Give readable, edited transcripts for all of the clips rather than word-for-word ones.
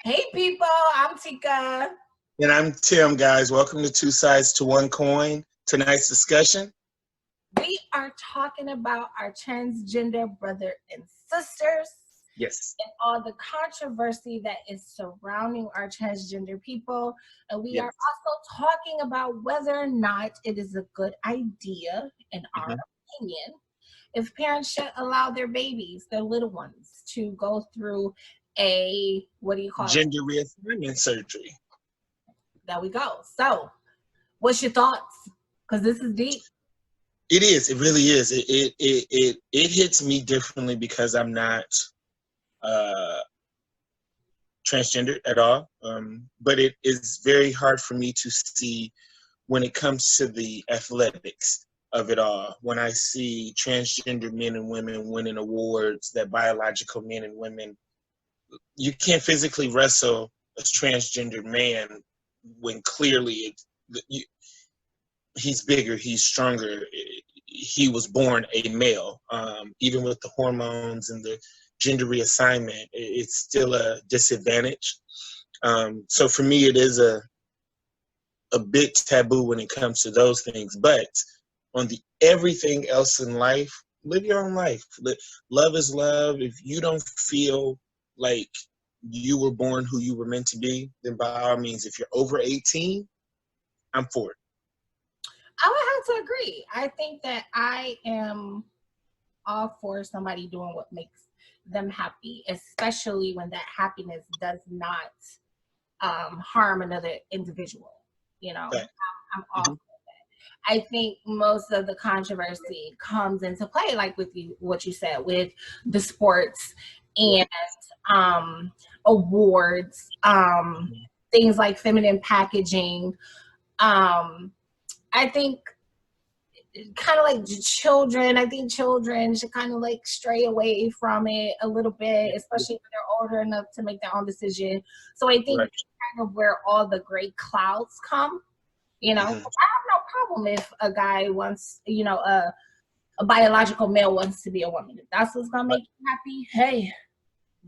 Hey people, I'm Tika. And I'm Tim, guys. Welcome to Two Sides to One Coin. Tonight's discussion. We are talking about our transgender brother and sisters. Yes. And all the controversy that is surrounding our transgender people. And we are also talking about whether or not it is a good idea, in our opinion, if parents should allow their babies, their little ones, to go through a, what do you call Gender reassignment surgery. There we go. So, what's your thoughts? Because this is deep. It is. It really is. It hits me differently because I'm not transgender at all. But it is very hard for me to see when it comes to the athletics of it all. When I see transgender men and women winning awards, that biological men and women, you can't physically wrestle a transgender man when clearly he's bigger, he's stronger. He was born a male. Even with the hormones and the gender reassignment, it's still a disadvantage. So for me, it is a big taboo when it comes to those things. But on the everything else in life, live your own life. Love is love. If you don't feel like you were born who you were meant to be, then by all means, if you're over 18, I'm for it. I would have to agree. I think that I am all for somebody doing what makes them happy, especially when that happiness does not harm another individual. You know, Okay. I'm all for that. I think most of the controversy comes into play, like with you, what you said, with the sports and awards, things like feminine packaging. I think kind of like children, I think children should kind of like stray away from it a little bit, especially when they're older enough to make their own decision. So I think that's kind of where all the great clouds come. You know, I have no problem if a guy wants, you know, a biological male wants to be a woman. If that's what's gonna make you happy, hey,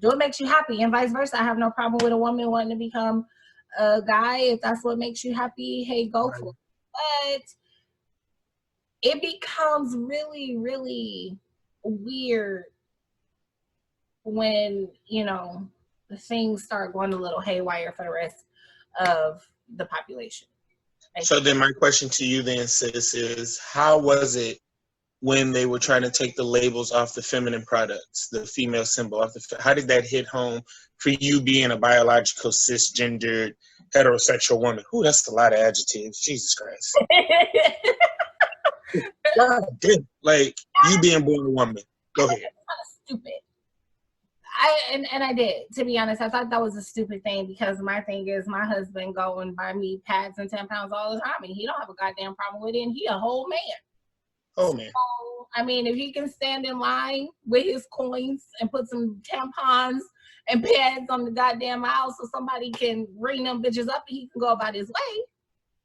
do what makes you happy, and vice versa. I have no problem with a woman wanting to become a guy. If that's what makes you happy, hey, go for it. But it becomes really, really weird when, you know, the things start going a little haywire for the rest of the population. So then my question to you then, sis, is how was it when they were trying to take the labels off the feminine products, the female symbol off how did that hit home for you being a biological cisgendered heterosexual woman? Ooh, that's a lot of adjectives. Jesus Christ. God damn. Like, you being born a woman. Go ahead. Stupid. I did, to be honest. I thought that was a stupid thing because my thing is my husband go and buy me pads and tampons all the time and he don't have a goddamn problem with it and he a whole man. Oh man. So, I mean, if he can stand in line with his coins and put some tampons and pads on the goddamn aisle so somebody can ring them bitches up and he can go about his way.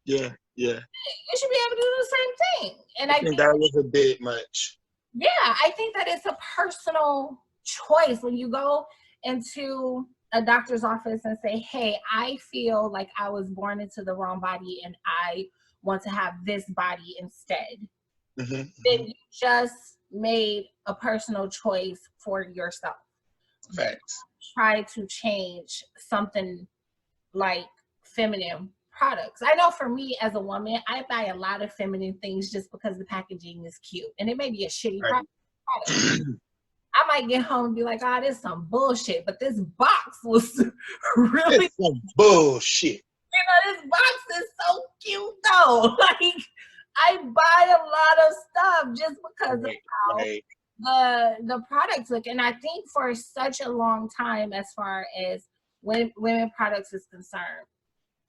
Yeah. You should be able to do the same thing. And I think that was a bit much. Yeah, I think that it's a personal choice when you go into a doctor's office and say, hey, I feel like I was born into the wrong body and I want to have this body instead. Then you just made a personal choice for yourself. Facts. Try to change something like feminine products. I know for me as a woman, I buy a lot of feminine things just because the packaging is cute. And it may be a shitty product. I might get home and be like, oh, this is some bullshit. But this box was really some bullshit. You know, this box is so cute though. Like, I buy a lot of stuff just because of how the products look. And I think for such a long time, as far as women products is concerned,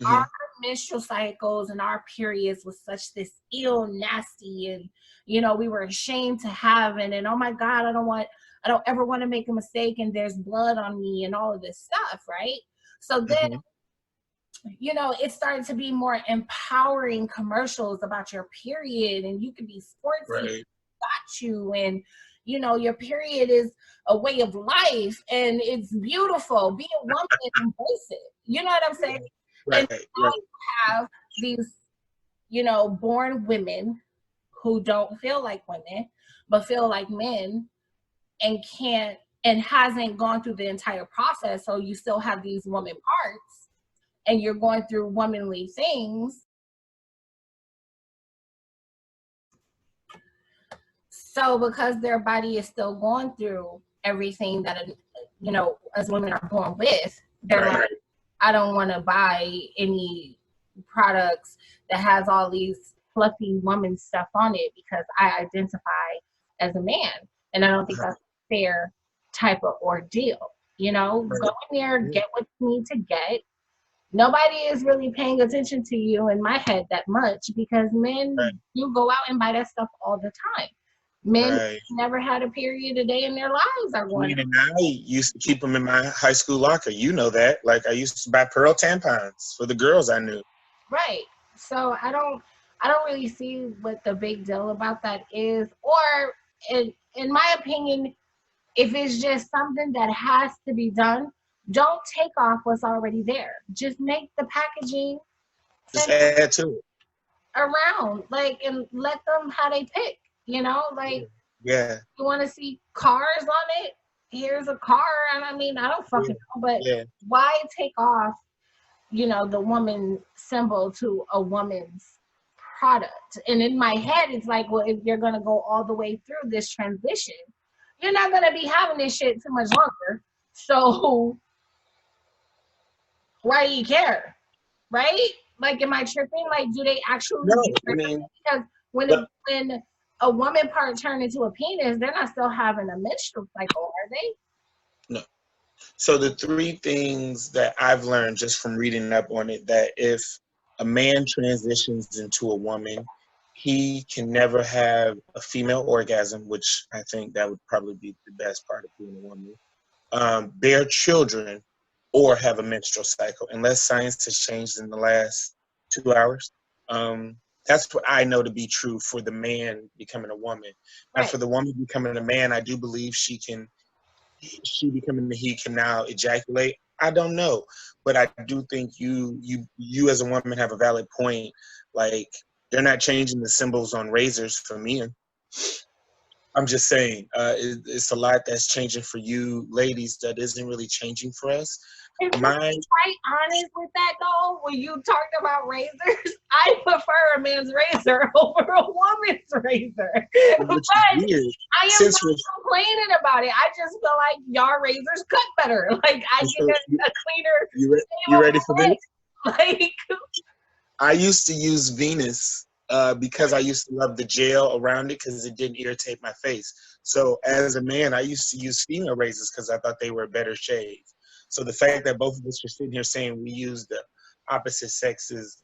our menstrual cycles and our periods was such this ill, nasty, and you know, we were ashamed to have it. And oh my God, I don't ever want to make a mistake and there's blood on me and all of this stuff, right? So then you know, it started to be more empowering commercials about your period and you could be sporty, got you, and you know, your period is a way of life and it's beautiful. Be a woman and embrace it. You know what I'm saying? Right, And right. I have these, you know, born women who don't feel like women, but feel like men and can't and hasn't gone through the entire process. So you still have these woman parts and you're going through womanly things. So because their body is still going through everything that, you know, as women are born with, they're like, I don't want to buy any products that has all these fluffy woman stuff on it because I identify as a man. And I don't think that's a fair type of ordeal. You know, go in there, get what you need to get. Nobody is really paying attention to you in my head that much because men do go out and buy that stuff all the time. Men never had a period a day in their lives are going. And I used to keep them in my high school locker. You know that. Like I used to buy Pearl tampons for the girls I knew. Right. So I don't really see what the big deal about that is. Or in my opinion, if it's just something that has to be done, don't take off what's already there. Just make the packaging. Just add to it. Around, like, and let them how they pick. You know, like, you want to see cars on it? Here's a car, and I mean, I don't fucking know, but why take off, you know, the woman symbol to a woman's product? And in my head, it's like, well, if you're gonna go all the way through this transition, you're not gonna be having this shit too much longer. So why do you care, right? Like, am I tripping? Like, do they actually? No, I mean, because when a woman part turn into a penis, they're not still having a menstrual cycle, are they? No. So the three things that I've learned just from reading up on it, that if a man transitions into a woman, he can never have a female orgasm, which I think that would probably be the best part of being a woman, bear children, or have a menstrual cycle, unless science has changed in the last 2 hours. That's what I know to be true for the man becoming a woman. And for the woman becoming a man, I do believe she becoming he can now ejaculate. I don't know, but I do think you as a woman have a valid point. Like, they're not changing the symbols on razors for men. I'm just saying, it's a lot that's changing for you ladies that isn't really changing for us. And to be quite honest with that, though, when you talked about razors, I prefer a man's razor over a woman's razor. But I am not complaining about it. I just feel like y'all razors cut better. Like, I get a cleaner. You ready for this? Like, I used to use Venus because I used to love the gel around it because it didn't irritate my face. So as a man, I used to use female razors because I thought they were better shades. So the fact that both of us are sitting here saying we use the opposite sex's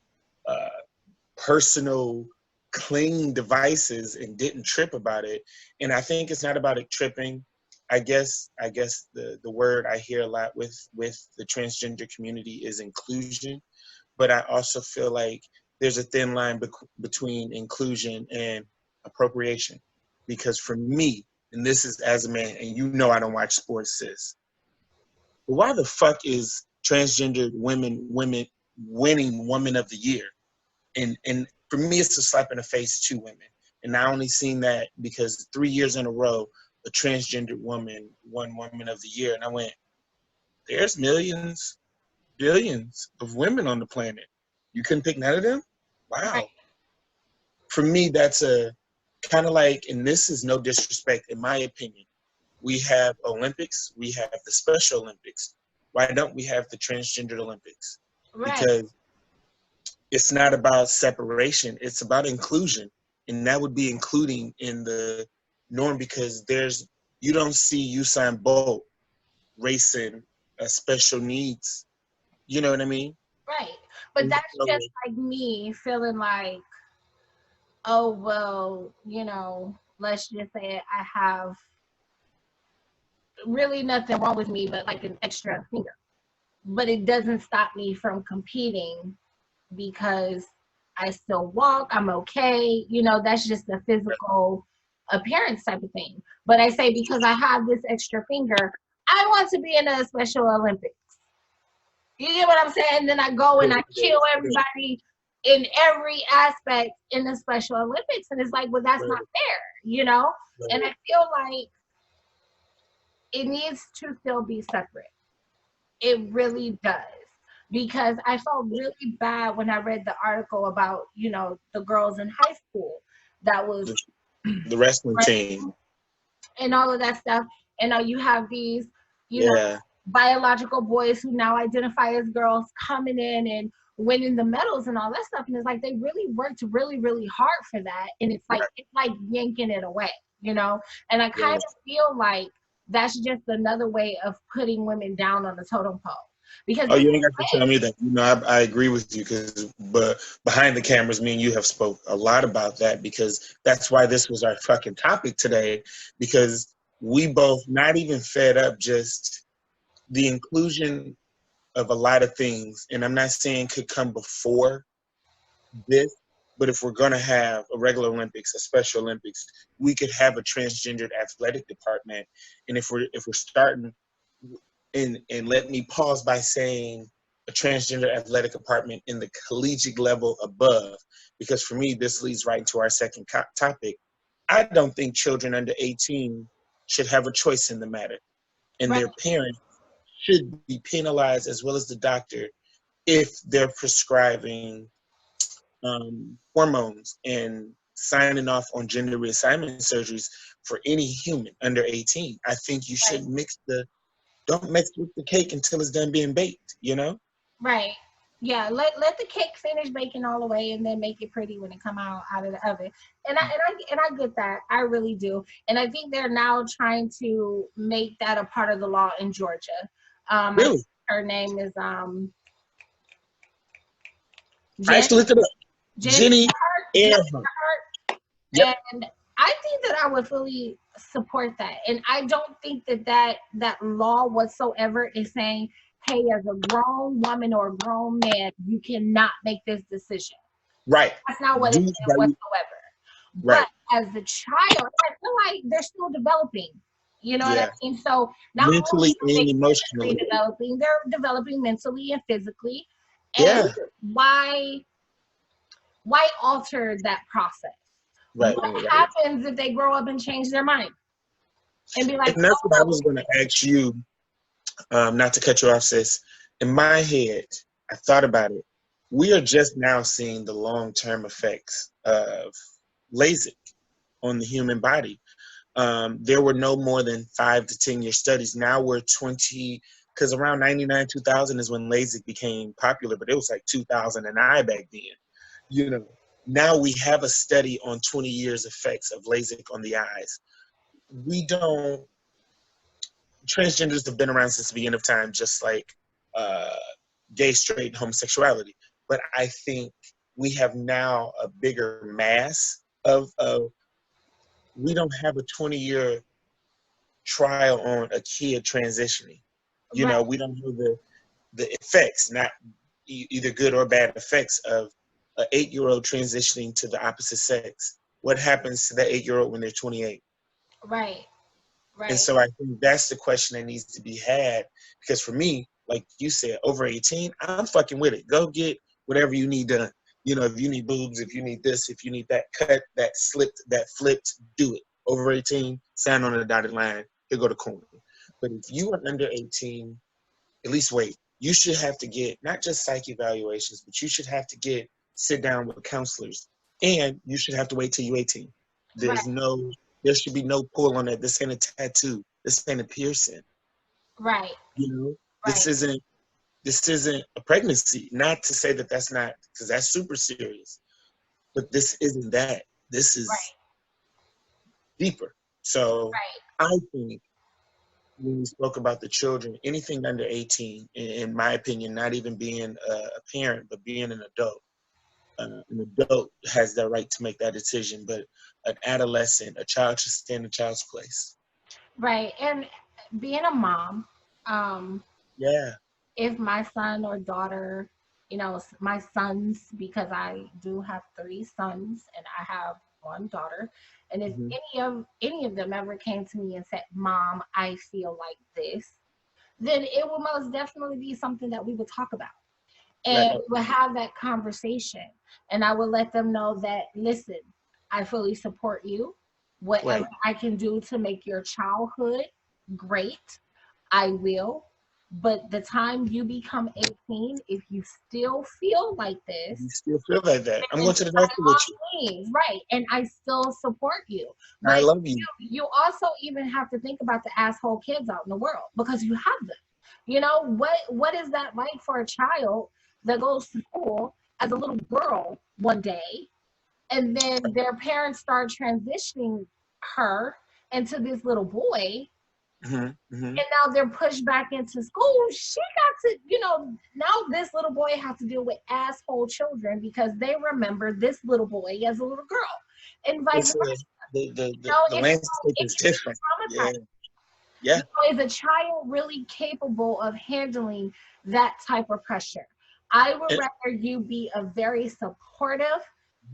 personal clean devices and didn't trip about it, and I think it's not about it tripping. I guess the word I hear a lot with the transgender community is inclusion, but I also feel like there's a thin line between inclusion and appropriation, because for me, and this is as a man, and you know I don't watch sports, sis. Why the fuck is transgender women winning Woman of the Year? And for me, it's a slap in the face to women. And I only seen that because 3 years in a row, a transgender woman won Woman of the Year. And I went, there's millions, billions of women on the planet. You couldn't pick none of them? Wow. For me, that's a kind of like, and this is no disrespect, in my opinion, we have Olympics, we have the Special Olympics. Why don't we have the Transgender Olympics? Because it's not about separation, it's about inclusion. And that would be including in the norm, because you don't see Usain Bolt racing special needs. You know what I mean? Right. But that's just like me feeling like, oh, well, you know, let's just say I have really nothing wrong with me but like an extra finger. But it doesn't stop me from competing because I still walk, I'm okay. You know, that's just a physical appearance type of thing. But I say because I have this extra finger, I want to be in a Special Olympics. You get what I'm saying? Then I go and I kill everybody in every aspect in the Special Olympics. And it's like, well, that's not fair, you know? And I feel like it needs to still be separate. It really does. Because I felt really bad when I read the article about, you know, the girls in high school that was the wrestling team and all of that stuff. And now you have these, you know, biological boys who now identify as girls coming in and winning the medals and all that stuff. And it's like they really worked really, really hard for that. And it's like yanking it away, you know? And I kind of feel like that's just another way of putting women down on the totem pole. Because you ain't got to tell me that. You know, I agree with you but behind the cameras, me and you have spoke a lot about that because that's why this was our fucking topic today, because we both not even fed up just the inclusion of a lot of things, and I'm not saying could come before this, but if we're going to have a regular Olympics, a Special Olympics, we could have a transgendered athletic department. And if we're starting, and let me pause by saying a transgender athletic department in the collegiate level above, because for me, this leads right into our second topic. I don't think children under 18 should have a choice in the matter, and their parents should be penalized as well as the doctor if they're prescribing hormones and signing off on gender reassignment surgeries for any human under 18. I think you should don't mix with the cake until it's done being baked, you know? Right. Yeah, let the cake finish baking all the way and then make it pretty when it come out of the oven. And I get that. I really do. And I think they're now trying to make that a part of the law in Georgia. Really? Her name is I actually looked it up. Jenny Earhart. Yep. And I think that I would fully support that. And I don't think that law whatsoever is saying, hey, as a grown woman or a grown man, you cannot make this decision. Right. That's not what it is whatsoever. Right. But as a child, I feel like they're still developing. You know what I mean? So not mentally and emotionally developing, they're developing mentally and physically. And why alter that process? Right. What happens if they grow up and change their mind? And be like, and that's what I was going to ask you, not to cut you off, sis. In my head, I thought about it. We are just now seeing the long-term effects of LASIK on the human body. There were no more than 5 to 10 year studies. Now we're 20, because around 99, 2000 is when LASIK became popular, but it was like 2009 back then. You know, now we have a study on 20 years effects of LASIK on the eyes. Transgenders have been around since the beginning of time, just like gay, straight, homosexuality. But I think we have now a bigger mass of we don't have a 20-year trial on a kid transitioning. You know, we don't know the effects, not either good or bad effects of an 8-year-old transitioning to the opposite sex. What happens to that 8-year-old when they're 28? Right. And so I think that's the question that needs to be had. Because for me, like you said, over 18, I'm fucking with it. Go get whatever you need done. You know, if you need boobs, if you need this, if you need that cut, that slipped, that flipped, do it. Over 18, sign on the dotted line. You'll go to corner. But if you are under 18, at least wait. You should have to get not just psych evaluations, but you should have to sit down with counselors. And you should have to wait till you're 18. There should be no pull on that. This ain't a tattoo. This ain't a piercing. Right. You know, this isn't a pregnancy. Not to say that that's not, because that's super serious. But this isn't that. This is deeper. So I think when we spoke about the children, anything under 18, in my opinion, not even being a parent, but being an adult. An adult has the right to make that decision, but an adolescent, a child should stand in a child's place. Right. And being a mom, if my son or daughter, you know, my sons, because I do have 3 sons and I have one daughter, and if Mhm. any of them ever came to me and said, "Mom, I feel like this," then it will most definitely be something that we would talk about. And Right. we'll have that conversation. And I will let them know that, listen, I fully support you. Whatever Right. I can do to make your childhood great, I will. But the time you become 18, if you still feel like this, You still feel like that. I'm then going to the doctor by with you. all means, right? And I still support you. I But love you. you also even have to think about the asshole kids out in the world because you have them. You know what is that like for a child that goes to school as a little girl one day, and then their parents start transitioning her into this little boy, Hmm. Hmm. and now they're pushed back into school. She got to, now this little boy has to deal with asshole children because they remember this little boy as a little girl, and vice It's versa. the landscape It is can be different. Yeah. traumatizing. Yeah. Is a child really capable of handling that type of pressure? I would And, rather you be a very supportive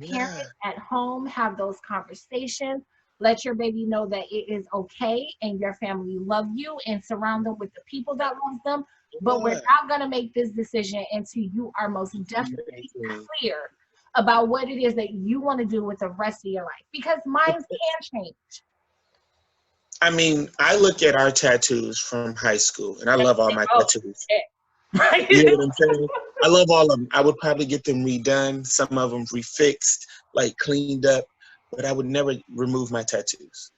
parent yeah. at home, have those conversations, let your baby know that it is okay and your family love you and surround them with the people that love them. But we're Yeah. not going to make this decision until you are most definitely Amazing. clear about what it is that you want to do with the rest of your life, because minds can change. I mean, I look at our tattoos from high school, and I love all my Oh, tattoos. shit. Right? You know what I'm saying? I love all of them. I would probably get them redone, some of them refixed, like cleaned up, but I would never remove my tattoos.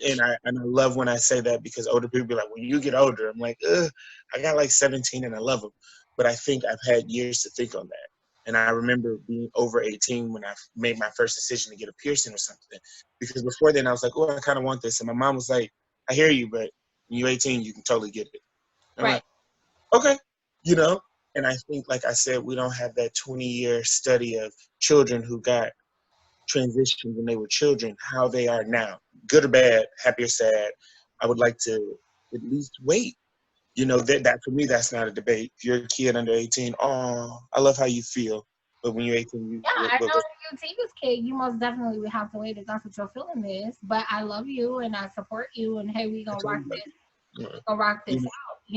And I love when I say that because older people be like, when you get older, I'm like, ugh, I got like 17 and I love them. But I think I've had years to think on that. And I remember being over 18 when I made my first decision to get a piercing or something. Because before then I was like, oh, I kind of want this. And my mom was like, I hear you, but when you're 18, you can totally get it. I'm Right. like, okay, you know? And I think, like I said, we don't have that 20-year study of children who got transitioned when they were children, how they are now, good or bad, happy or sad. I would like to at least wait. You know, that for me, that's not a debate. If you're a kid under 18, oh, I love how you feel. But when you're 18, Yeah, I know you Tika's kid, you most definitely would have to wait if that's what your feeling is. But I love you and I support you, and hey, we I gonna told rock you, this, like, gonna rock you this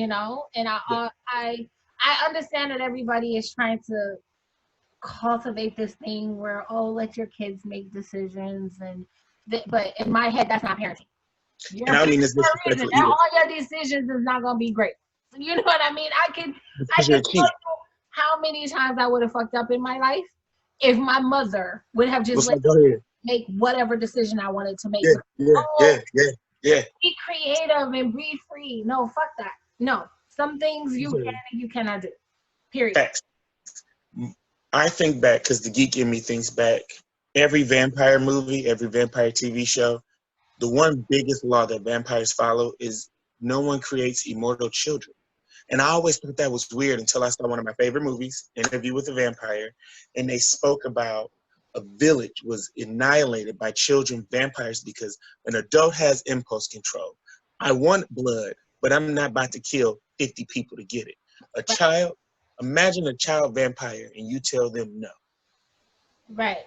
know, out, And yeah, I understand that everybody is trying to cultivate this thing where, oh, let your kids make decisions, but in my head that's not parenting. You're and I don't mean this parenting for a reason, disrespectful and either, all your decisions is not gonna be great. You know what I mean? I because can you're a tell kid. you how many times I would have fucked up in my life if my mother would have just What's let like, go ahead. me make whatever decision I wanted to make. Yeah, But, yeah, oh, yeah, yeah, yeah. be creative and be free. No, fuck that. No, some things you can and you cannot do. Period. Facts. I think back because the geek in me thinks back. Every vampire movie, every vampire TV show, the one biggest law that vampires follow is no one creates immortal children. And I always thought that was weird until I saw one of my favorite movies, Interview with a Vampire, and they spoke about a village was annihilated by children vampires because an adult has impulse control. I want blood, but I'm not about to kill 50 people to get it. A Right. child, imagine a child vampire and you tell them no. Right.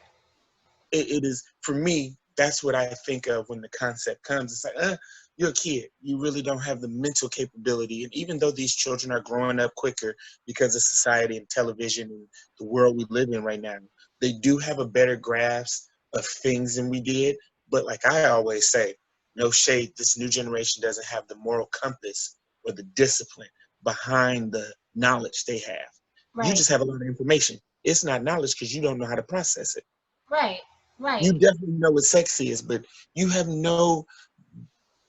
It is, for me, that's what I think of when the concept comes. It's like, you're a kid. You really don't have the mental capability. And even though these children are growing up quicker because of society and television and the world we live in right now, they do have a better grasp of things than we did. But like I always say, no shade, this new generation doesn't have the moral compass or the discipline behind the knowledge they have. You Right. just have a lot of information. It's not knowledge because you don't know how to process it. Right. Right. You definitely know what sexy is, but you have no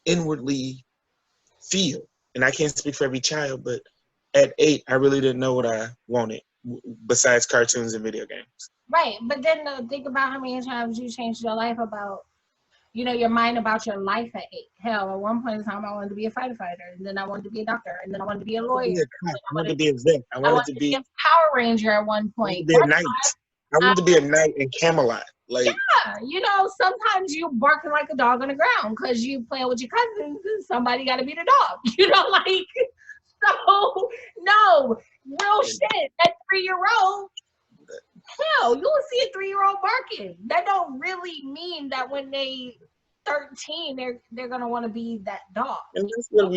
inwardly feel. And I can't speak for every child, but at 8, I really didn't know what I wanted besides cartoons and video games. Right. But then think about how many times you changed your life about, your mind about your life at 8. Hell, at one point in time, I wanted to be a firefighter, and then I wanted to be a doctor, and then I wanted to be a I wanted to lawyer. be a cop. I wanted to be a vet. I wanted to be a Power Ranger at one I wanted to point. be a knight. I I, wanted to be a knight in Camelot. Like, sometimes you barking like a dog on the ground because you playing with your cousins and somebody got to be the dog. Like, so, no, real shit. That 3-year-old Hell, you'll see a 3-year-old barking. That don't really mean that when they 13, they're gonna want to be that dog. And that's what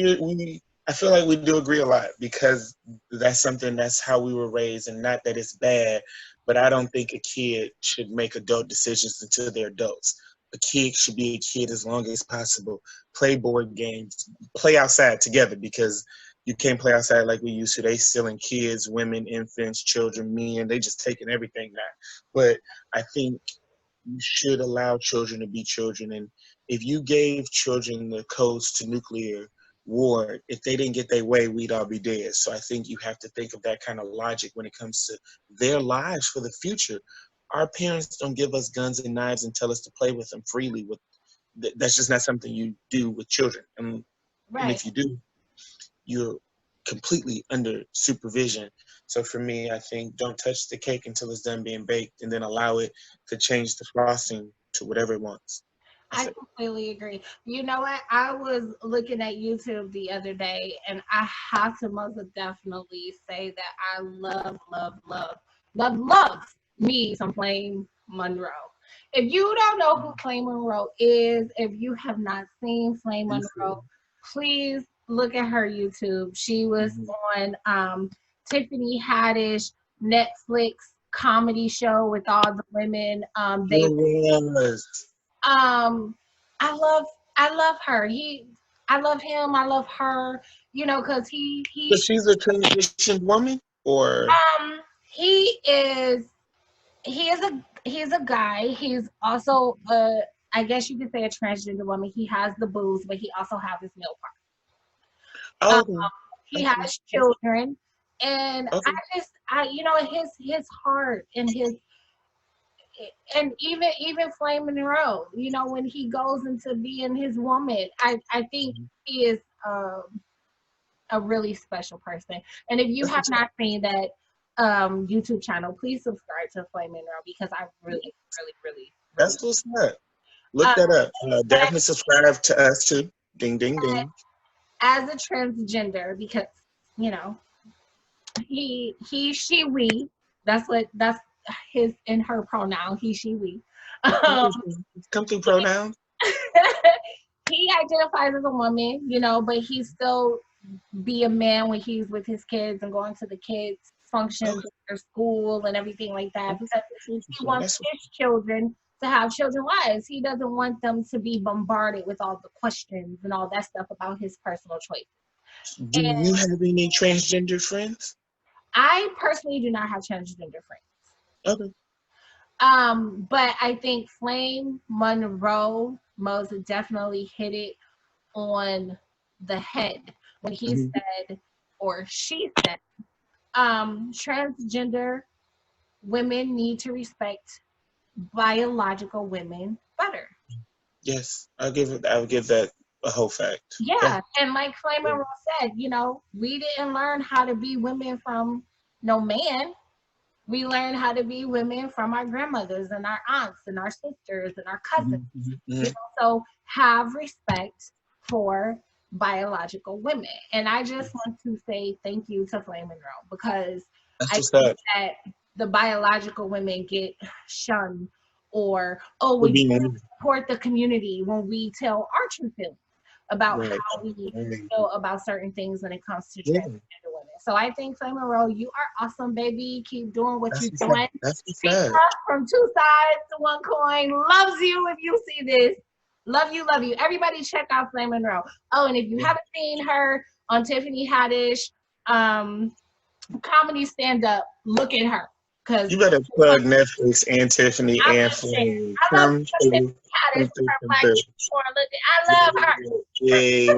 I feel like we do agree a lot, because that's how we were raised, and not that it's bad, but I don't think a kid should make adult decisions until they're adults. A kid should be a kid as long as possible. Play board games, play outside together, because you can't play outside like we used to. They stealing kids, women, infants, children, men. They just taking everything now. But I think you should allow children to be children. And if you gave children the codes to nuclear war, if they didn't get their way, we'd all be dead. So I think you have to think of that kind of logic when it comes to their lives for the future. Our parents don't give us guns and knives and tell us to play with them freely. That's just not something you do with children. And if you do, you're completely under supervision. So for me, I think don't touch the cake until it's done being baked, and then allow it to change the frosting to whatever it wants. I completely agree. You know what? I was looking at YouTube the other day, and I have to most definitely say that I love me some Flame Monroe. If you don't know who Flame Monroe is, if you have not seen Flame Monroe, please look at her YouTube. She was on Tiffany Haddish Netflix comedy show with all the women. I love her. I love him. I love her. You know, because So she's a transitioned woman, or he is a guy. He's also I guess you could say a transgender woman. He has the boobs, but he also has his male part. He has children, and you know, his heart and even Flame Monroe, you know, when he goes into being his woman, I think he is a really special person. And if you have not seen that YouTube channel, please subscribe to Flame Monroe, because I really that's what's up. Look that up. Definitely subscribe to us too. Ding ding ding. As a transgender, because you know, he she we, that's his and her pronoun, he she we. Come through pronouns. He identifies as a woman, you know, but he still be a man when he's with his kids and going to the kids functions at their school and everything like that, because he wants his children to have children lives. He doesn't want them to be bombarded with all the questions and all that stuff about his personal choices. Do you have any transgender friends? I personally do not have transgender friends. Okay. But I think Flame Monroe most definitely hit it on the head when he said, or she said, transgender women need to respect biological women better. Yes, I would give that a whole fact. Yeah. And like Flame Monroe said, you know, we didn't learn how to be women from no man. We learned how to be women from our grandmothers and our aunts and our sisters and our cousins. You know, so have respect for biological women. And I just want to say thank you to Flame Monroe, because I think that the biological women get shunned, or we support the community when we tell our true feelings about how we feel about certain things when it comes to transgender women. So I think Flame Monroe, you are awesome, baby. Keep doing what you're doing. Tika from two sides to one coin loves you. If you see this, love you, love you. Everybody check out Flame Monroe. Oh, and if you haven't seen her on Tiffany Haddish comedy stand-up, look at her. Cause you better plug Netflix and Tiffany and Flame. I love Tiffany Haddish. I love her. Yeah.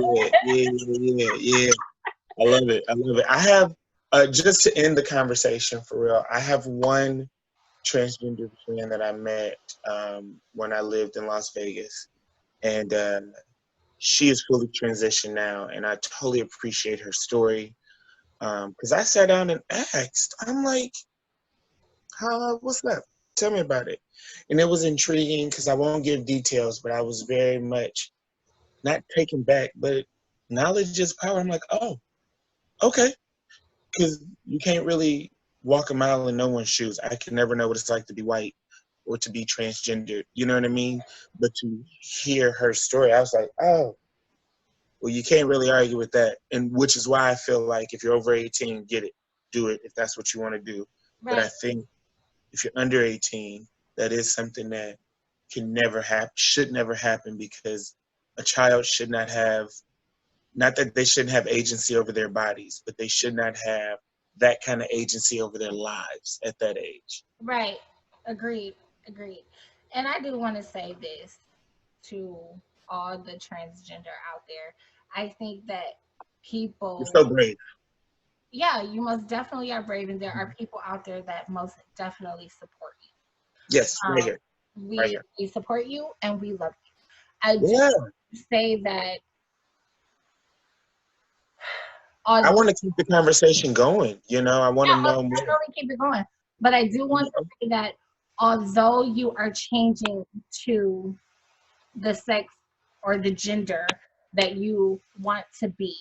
I love it. I have, just to end the conversation for real, I have one transgender friend that I met when I lived in Las Vegas. And she is fully transitioned now, and I totally appreciate her story. Because I sat down and asked, I'm like, what's that? Tell me about it. And it was intriguing, because I won't give details, but I was very much not taken back, but knowledge is power. I'm like, oh, okay. Because you can't really walk a mile in no one's shoes. I can never know what it's like to be white or to be transgender. You know what I mean? But to hear her story, I was like, oh, well, you can't really argue with that. And which is why I feel like if you're over 18, get it. Do it if that's what you want to do. Right. But I think if you're under 18, that is something that can never happen, should never happen, because a child should not have, not that they shouldn't have agency over their bodies, but they should not have that kind of agency over their lives at that age. Right. Agreed. And I do want to say this to all the transgender out there. I think that people, You're so brave. yeah, you most definitely are brave, and there are people out there that most definitely support you. Yes, right here. We support you and we love you. I just say that I want to keep the conversation going. You know, I want to know more. Definitely keep it going. But I do want to say that although you are changing to the sex or the gender that you want to be,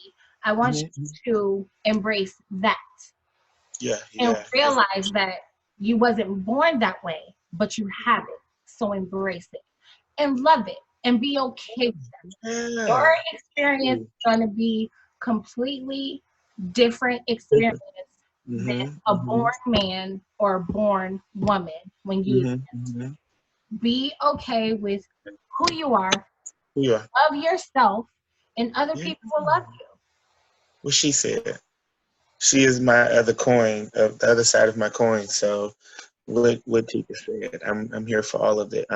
I want you to embrace that. And realize that you wasn't born that way, but you have it. So embrace it and love it and be okay with that. Your experience is going to be completely different experience than a born man or a born woman when you be okay with who you are, love yourself, and other people will love you. What she said. She is my other coin, of the other side of my coin. So what Tika said, I'm here for all of it.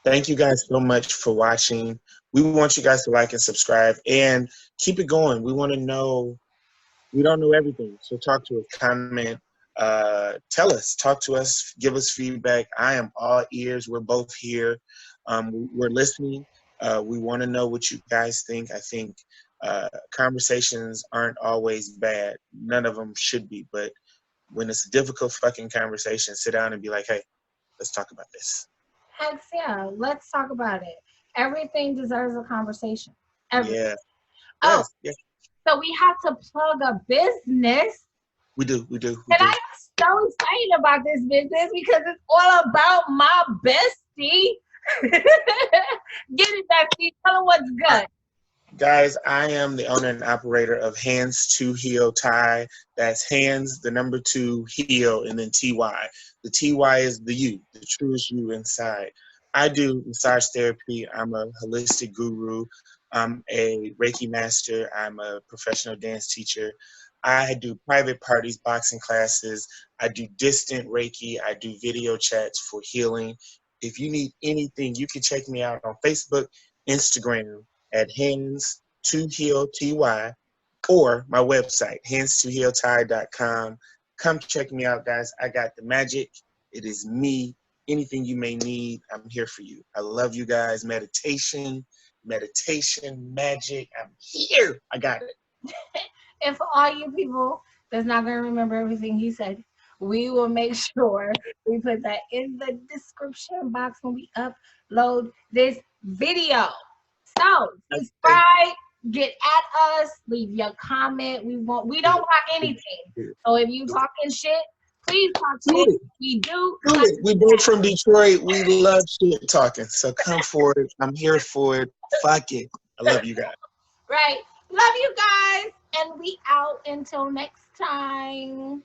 Thank you guys so much for watching. We want you guys to like and subscribe and keep it going. We want to know. We don't know everything, so talk to us, comment, tell us, talk to us, give us feedback. I am all ears. We're both here. We're listening. We want to know what you guys think. I think conversations aren't always bad. None of them should be, but when it's a difficult fucking conversation, sit down and be like, hey, let's talk about this. Heck yeah, let's talk about it. Everything deserves a conversation. Everything. Yeah. So we have to plug a business. We do. And I'm so excited about this business because it's all about my bestie. Get it, bestie. Tell them what's good. Guys, I am the owner and operator of Hands to Heel Tie. That's hands, the number 2, heel, and then TY. The TY is the you, the truest you inside. I do massage therapy. I'm a holistic guru. I'm a Reiki master. I'm a professional dance teacher. I do private parties, boxing classes. I do distant Reiki. I do video chats for healing. If you need anything, you can check me out on Facebook, Instagram, at hands2heelty, or my website, hands2heeltie.com. Come check me out, guys. I got the magic. It is me. Anything you may need, I'm here for you. I love you guys. Meditation, magic. I'm here. I got it. And for all you people that's not going to remember everything he said, we will make sure we put that in the description box when we upload this video. So subscribe, get at us, leave your comment. We don't block anything. So if you talking shit, please talk shit. We do. We both from Detroit. We love shit talking. So come for it. I'm here for it. Fuck it. I love you guys. Right. Love you guys. And we out until next time.